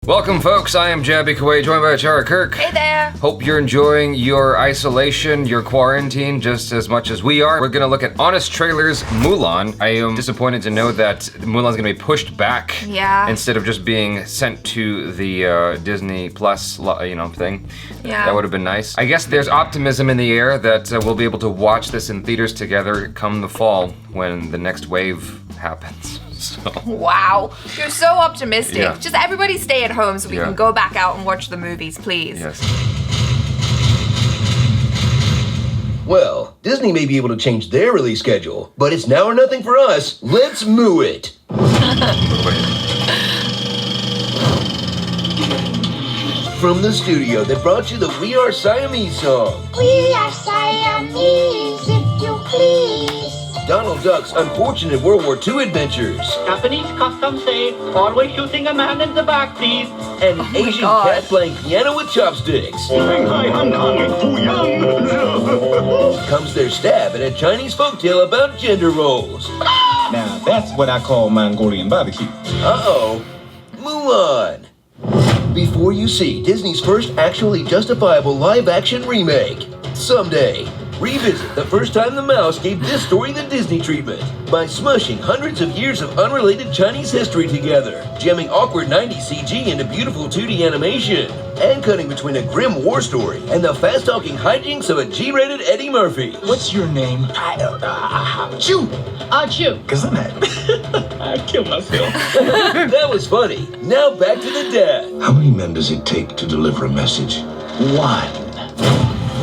Welcome, folks. I am Jaby Koay, joined by ACHARA KIRK. Hey there. Hope you're enjoying your isolation, your quarantine, just as much as we are. We're gonna look at Honest Trailer's Mulan. I am disappointed to know that Mulan's gonna be pushed back. Yeah. Instead of just being sent to the Disney Plus, thing. Yeah. That would have been nice. I guess there's optimism in the air that we'll be able to watch this in theaters together come the fall when the next wave happens. So. Wow, you're so optimistic. Yeah. Just everybody stay at home so we can go back out and watch the movies, please. Yes. Well, Disney may be able to change their release schedule, but it's now or nothing for us. Let's moo it. From the studio that brought you the We Are Siamese song. We are Siamese, if you please. Donald Duck's unfortunate World War II adventures. Japanese customs say always shooting a man in the backseat. And an Asian cat playing piano with chopsticks. Comes their stab at a Chinese folktale about gender roles. Now that's what I call Mongolian barbecue. Uh-oh. Mulan. Before you see Disney's first actually justifiable live-action remake. Someday. Revisit the first time the mouse gave this story the Disney treatment by smushing hundreds of years of unrelated Chinese history together, jamming awkward 90s CG into beautiful 2D animation, and cutting between a grim war story and the fast-talking hijinks of a G-rated Eddie Murphy. What's your name? Chew. Chew. Gesundheit. I killed myself. That was funny. Now back to the dad. How many men does it take to deliver a message? One.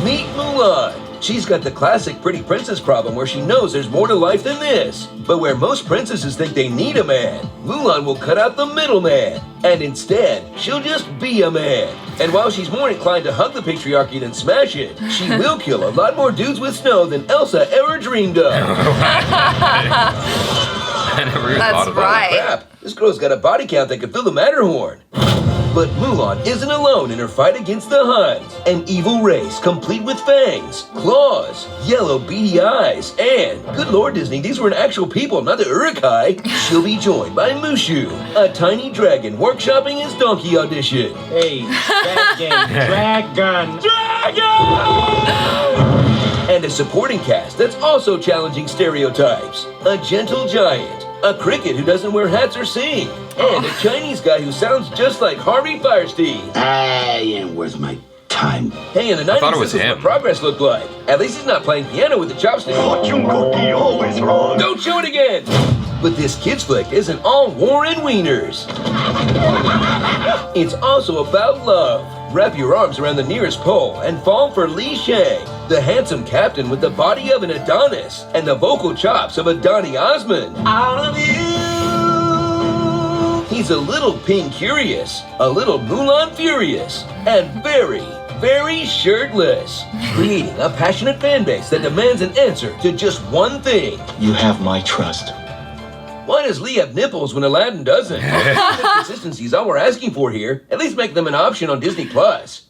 Meet Mulan. She's got the classic pretty princess problem where she knows there's more to life than this. But where most princesses think they need a man, Mulan will cut out the middleman. And instead, she'll just be a man. And while she's more inclined to hug the patriarchy than smash it, she will kill a lot more dudes with snow than Elsa ever dreamed of. I never even thought about right. Crap, this girl's got a body count that could fill the Matterhorn. But Mulan isn't alone in her fight against the Huns, an evil race complete with fangs, claws, yellow beady eyes, and, good Lord Disney, these were an actual people, not the Urukai. She'll be joined by Mushu, a tiny dragon workshopping his donkey audition. Hey, dragon. And a supporting cast that's also challenging stereotypes. A gentle giant, a cricket who doesn't wear hats or sing, and a Chinese guy who sounds just like Harvey Firestein. And where's my time? Hey, in the 90s, thought it was this is him. what progress looked like. At least he's not playing piano with the chopsticks. Fortune cookie always wrong. Don't show it again! But this kids flick isn't all war and wieners. It's also about love. Wrap your arms around the nearest pole and fall for Li Shang, the handsome captain with the body of an Adonis and the vocal chops of a Donny Osmond. Out of you. He's a little ping curious, a little Mulan furious, and very, very shirtless, creating a passionate fan base that demands an answer to just one thing. You have my trust. Why does Lee have nipples when Aladdin doesn't? Consistency is all we're asking for here. At least make them an option on Disney Plus.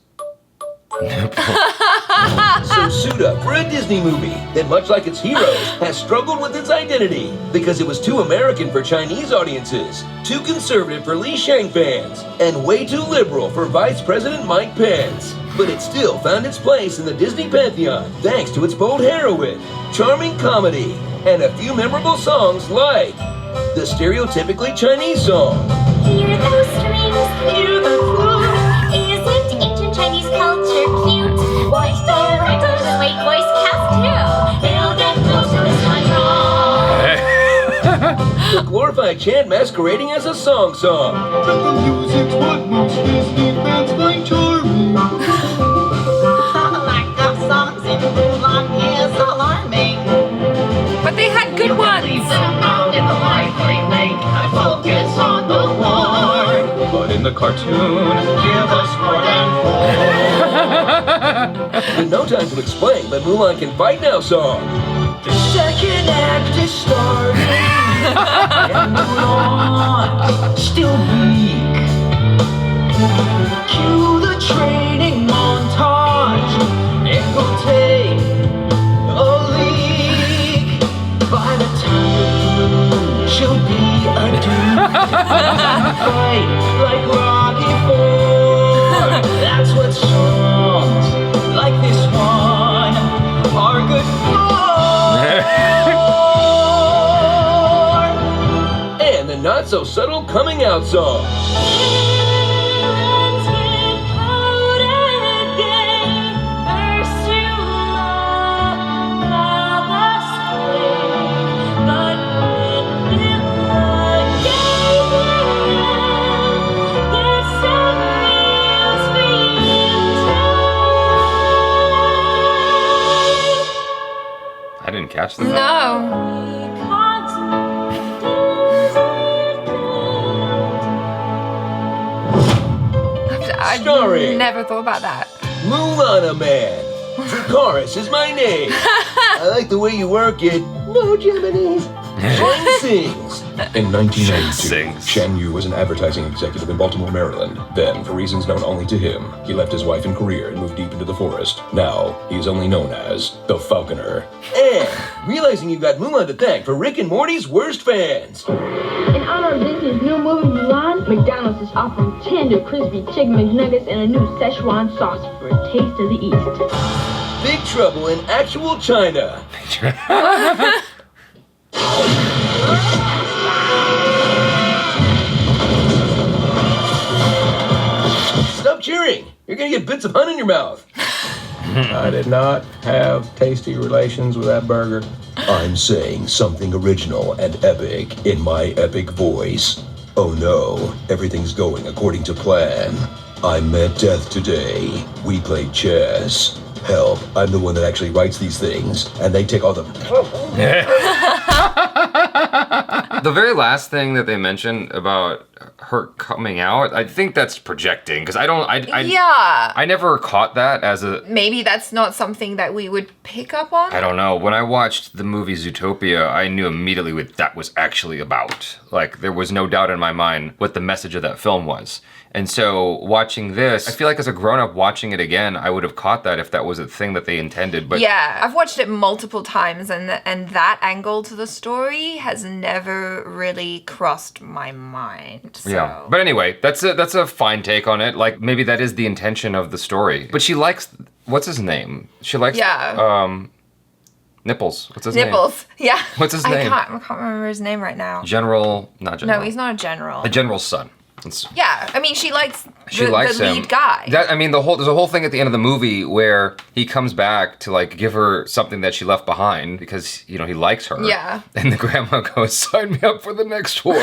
So suit up for a Disney movie that, much like its heroes, has struggled with its identity because it was too American for Chinese audiences, too conservative for Li Shang fans, and way too liberal for Vice President Mike Pence. But it still found its place in the Disney pantheon thanks to its bold heroine, charming comedy, and a few memorable songs like the stereotypically Chinese song. Hear those strings, hear the flute. Isn't ancient Chinese culture cute? Voice directors and late voice cast too. They'll get closer this time wrong. The glorified chant masquerading as a song. The music's what most Disney fans find charming. Lack of songs in Mulan is alarming. But they had good ones. Out in the library, make I focus on the war. But in the cartoon, Give us more than four. With no time to explain, but Mulan can fight now song. The second act is starting. And Mulan still weak. Cue the training montage. And go take a leak. By the time she'll be a dude. Fight like Rocky not-so-subtle coming-out song. I didn't catch that. No. I never thought about that. Mulan Man. Dracarys is my name. I like the way you work it. No Japanese. Shang sings. In 1992, Sings. Shan Yu was an advertising executive in Baltimore, Maryland. Then, for reasons known only to him, he left his wife and career and moved deep into the forest. Now, he is only known as the Falconer. And realizing you got Mulan to thank for Rick and Morty's worst fans. In honor of Disney's new movie Mulan, McDonald's is offering tender, crispy chicken McNuggets and a new Szechuan sauce for a taste of the East. Big trouble in actual China. Stop cheering. You're gonna get bits of hun in your mouth. I did not have tasty relations with that burger. I'm saying something original and epic in my epic voice. Oh no, everything's going according to plan. I met death today. We played chess. Help, I'm the one that actually writes these things, and they take all the... The very last thing that they mentioned about her coming out, I think that's projecting, because I never caught that as a... Maybe that's not something that we would pick up on? I don't know. When I watched the movie Zootopia, I knew immediately what that was actually about. Like, there was no doubt in my mind what the message of that film was. And so watching this, I feel like as a grown-up watching it again, I would have caught that if that was a thing that they intended. But yeah, I've watched it multiple times, and that angle to the story has never really crossed my mind. So. Yeah, but anyway, that's a fine take on it. Like, maybe that is the intention of the story. But she likes, what's his name? She likes Nipples. What's his name? Nipples. Yeah. What's his name? I can't remember his name right now. Not general. No, he's not a general. A general's son. Yeah, I mean, she likes the him. lead guy. There's a whole thing at the end of the movie where he comes back to like give her something that she left behind because, you know, he likes her. Yeah. And the grandma goes, sign me up for the next war.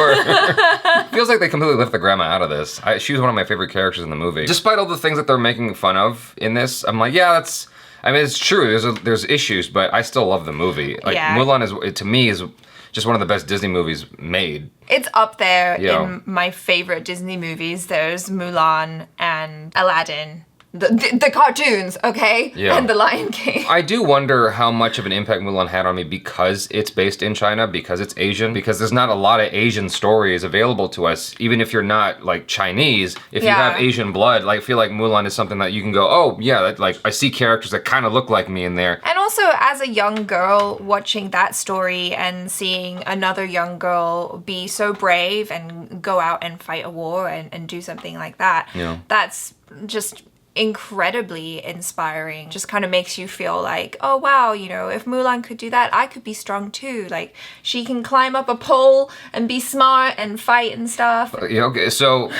Feels like they completely left the grandma out of this. She was one of my favorite characters in the movie. Despite all the things that they're making fun of in this, I'm like, yeah, that's, I mean, it's true. There's issues, but I still love the movie. Like, Mulan to me is just one of the best Disney movies made. It's up there in my favorite Disney movies. There's Mulan and Aladdin. The cartoons, okay? Yeah. And The Lion King. I do wonder how much of an impact Mulan had on me because it's based in China, because it's Asian, because there's not a lot of Asian stories available to us. Even if you're not like Chinese, if you have Asian blood, like, I feel like Mulan is something that you can go, oh yeah, like I see characters that kind of look like me in there. And also as a young girl watching that story and seeing another young girl be so brave and go out and fight a war and do something like that, that's just incredibly inspiring. Just kind of makes you feel like, oh wow, you know, if Mulan could do that, I could be strong too. Like, she can climb up a pole and be smart and fight and stuff. Yeah, okay, so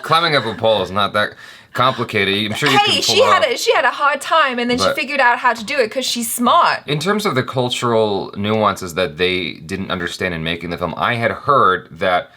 climbing up a pole is not that complicated. I'm sure you can pull she had a hard time, and then she figured out how to do it because she's smart. In terms of the cultural nuances that they didn't understand in making the film, I had heard that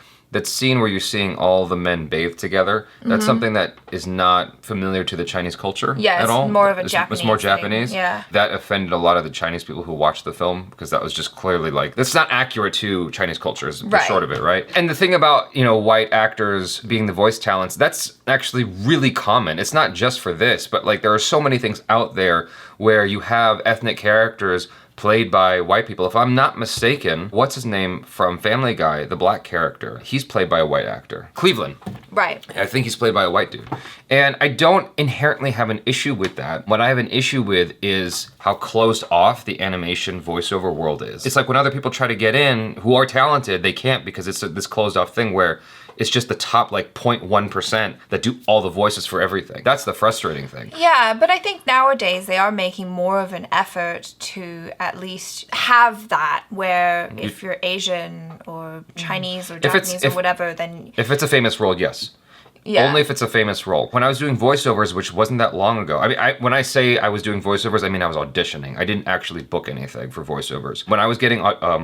scene where you're seeing all the men bathe together, that's something that is not familiar to the Chinese culture at all. It's more of a Japanese It's more thing. Japanese. Yeah. That offended a lot of the Chinese people who watched the film because that was just clearly like, that's not accurate to Chinese culture is the short of it, right? And the thing about, you know, white actors being the voice talents, that's actually really common. It's not just for this, but like there are so many things out there where you have ethnic characters played by white people. If I'm not mistaken, what's his name from Family Guy, the black character? He's played by a white actor. Cleveland. Right. I think he's played by a white dude. And I don't inherently have an issue with that. What I have an issue with is how closed off the animation voiceover world is. It's like when other people try to get in who are talented, they can't because it's this closed off thing where it's just the top like 0.1% that do all the voices for everything. That's the frustrating thing. Yeah, but I think nowadays they are making more of an effort to at least have that, where if you're Asian or Chinese or Japanese or whatever, then... If it's a famous role, yes. Yeah. Only if it's a famous role. When I was doing voiceovers, which wasn't that long ago, I mean, when I say I was doing voiceovers, I mean I was auditioning. I didn't actually book anything for voiceovers. When I was getting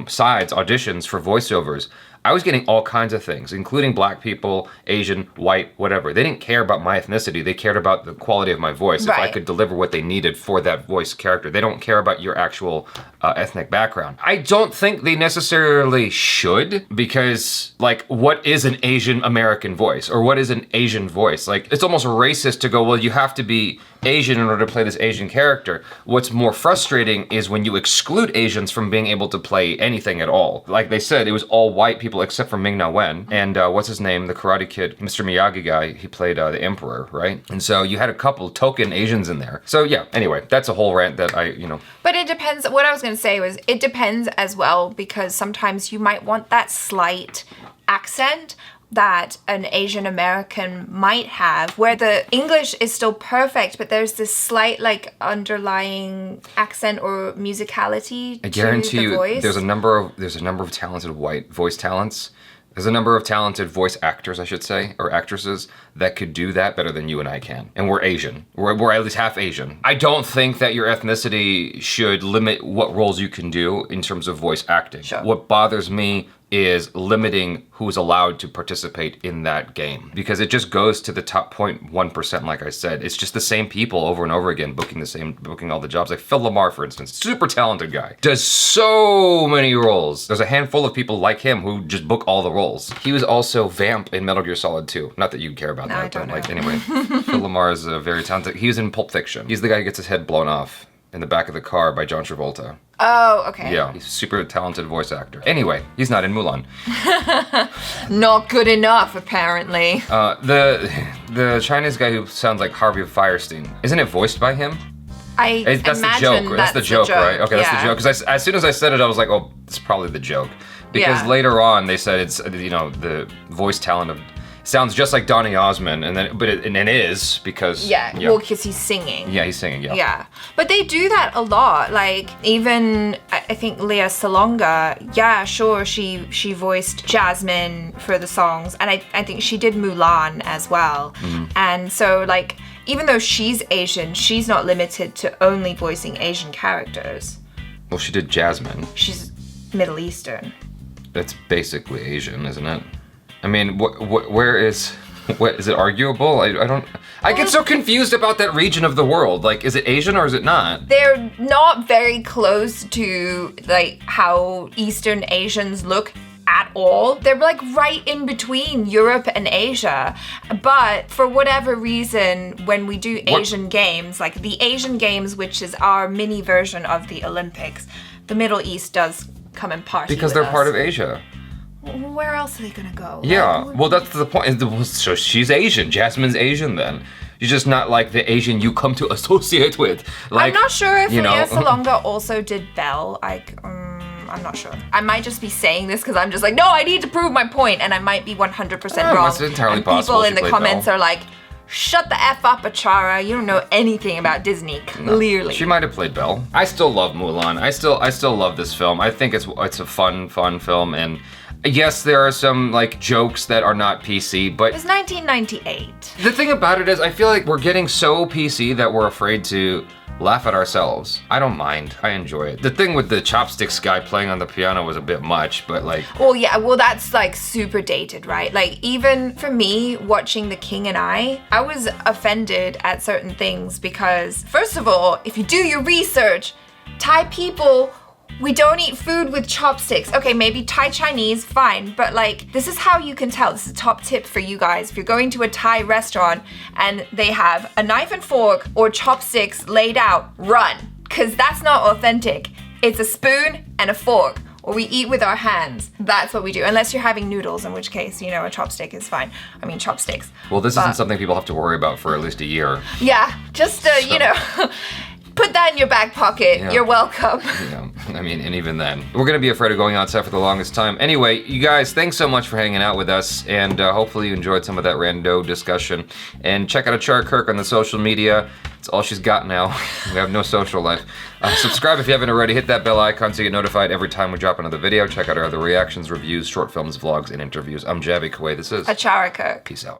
sides, auditions for voiceovers, I was getting all kinds of things, including black people, Asian, white, whatever. They didn't care about my ethnicity. They cared about the quality of my voice. Right. If I could deliver what they needed for that voice character. They don't care about your actual ethnic background. I don't think they necessarily should, because, like, what is an Asian American voice? Or what is an Asian voice? Like, it's almost racist to go, well, you have to be Asian in order to play this Asian character. What's more frustrating is when you exclude Asians from being able to play anything at all. Like they said, it was all white people except for Ming-Na Wen. And what's his name? The Karate Kid, Mr. Miyagi guy, he played the Emperor, right? And so you had a couple token Asians in there. So yeah, anyway, that's a whole rant that But it depends. What I was going to say was it depends as well, because sometimes you might want that slight accent that an Asian American might have, where the English is still perfect, but there's this slight like underlying accent or musicality I guarantee to the you voice. there's a number of talented white voice talents. There's a number of talented voice actors, I should say, or actresses, that could do that better than you and I can. And we're Asian. We're at least half Asian. I don't think that your ethnicity should limit what roles you can do in terms of voice acting. Sure. What bothers me is limiting who's allowed to participate in that game, because it just goes to the top 0.1%. Like I said, it's just the same people over and over again booking all the jobs. Like Phil Lamar, for instance, super talented guy, does so many roles. There's a handful of people like him who just book all the roles. He was also Vamp in Metal Gear Solid 2. Not that you care about that, but like anyway, Phil Lamar is a very talented. He was in Pulp Fiction. He's the guy who gets his head blown off in the back of the car by John Travolta. Oh, okay. Yeah, he's a super talented voice actor. Anyway, he's not in Mulan. Not good enough, apparently. The Chinese guy who sounds like Harvey Fierstein, isn't it voiced by him? That's the joke. That's the joke, right? Okay, that's the joke. Because as soon as I said it, I was like, oh, it's probably the joke. Because later on, they said it's the voice talent of. Sounds just like Donny Osmond, but it is because well, because he's singing. Yeah, he's singing. Yeah, but they do that a lot. Like even I think Lea Salonga. Yeah, sure, she voiced Jasmine for the songs, and I think she did Mulan as well. Mm-hmm. And so like even though she's Asian, she's not limited to only voicing Asian characters. Well, she did Jasmine. She's Middle Eastern. That's basically Asian, isn't it? I mean, where is it arguable? I get so confused about that region of the world. Like, is it Asian or is it not? They're not very close to like how Eastern Asians look at all. They're like right in between Europe and Asia. But for whatever reason, when we do Asian games, like the Asian Games, which is our mini version of the Olympics, the Middle East does come and party because with they're part of Asia. Where else are they gonna go? Yeah, well, that's the point. So she's Asian. Jasmine's Asian then. You're just not like the Asian you come to associate with. Like, I'm not sure if Lea Salonga also did Belle. I'm not sure. I might just be saying this because I'm just like, no, I need to prove my point, and I might be 100% wrong. That's entirely and possible. People in the comments are like, shut the F up, ACHARA. You don't know anything about Disney, clearly. No, she might have played Belle. I still love Mulan. I still love this film. I think it's a fun film, and yes, there are some like jokes that are not PC, but it's 1998. The thing about it is, I feel like we're getting so PC that we're afraid to laugh at ourselves. I don't mind. I enjoy it. The thing with the chopsticks guy playing on the piano was a bit much, but like... Well, that's like super dated, right? Like even for me, watching The King and I was offended at certain things because, first of all, if you do your research, Thai people... We don't eat food with chopsticks. Okay, maybe Thai Chinese, fine. But like, this is how you can tell. This is a top tip for you guys. If you're going to a Thai restaurant and they have a knife and fork or chopsticks laid out, run. Because that's not authentic. It's a spoon and a fork. Or we eat with our hands. That's what we do. Unless you're having noodles, in which case, a chopstick is fine. I mean, chopsticks. Well, this isn't something people have to worry about for at least a year. Yeah, just, put that in your back pocket. Yeah. You're welcome. Yeah, I mean, and even then, we're gonna be afraid of going outside for the longest time. Anyway, you guys, thanks so much for hanging out with us, and hopefully you enjoyed some of that rando discussion. And check out ACHARA KIRK on the social media. It's all she's got now. We have no social life. Subscribe if you haven't already. Hit that bell icon so you get notified every time we drop another video. Check out our other reactions, reviews, short films, vlogs, and interviews. I'm Jaby Koay. This is ACHARA KIRK. Peace out.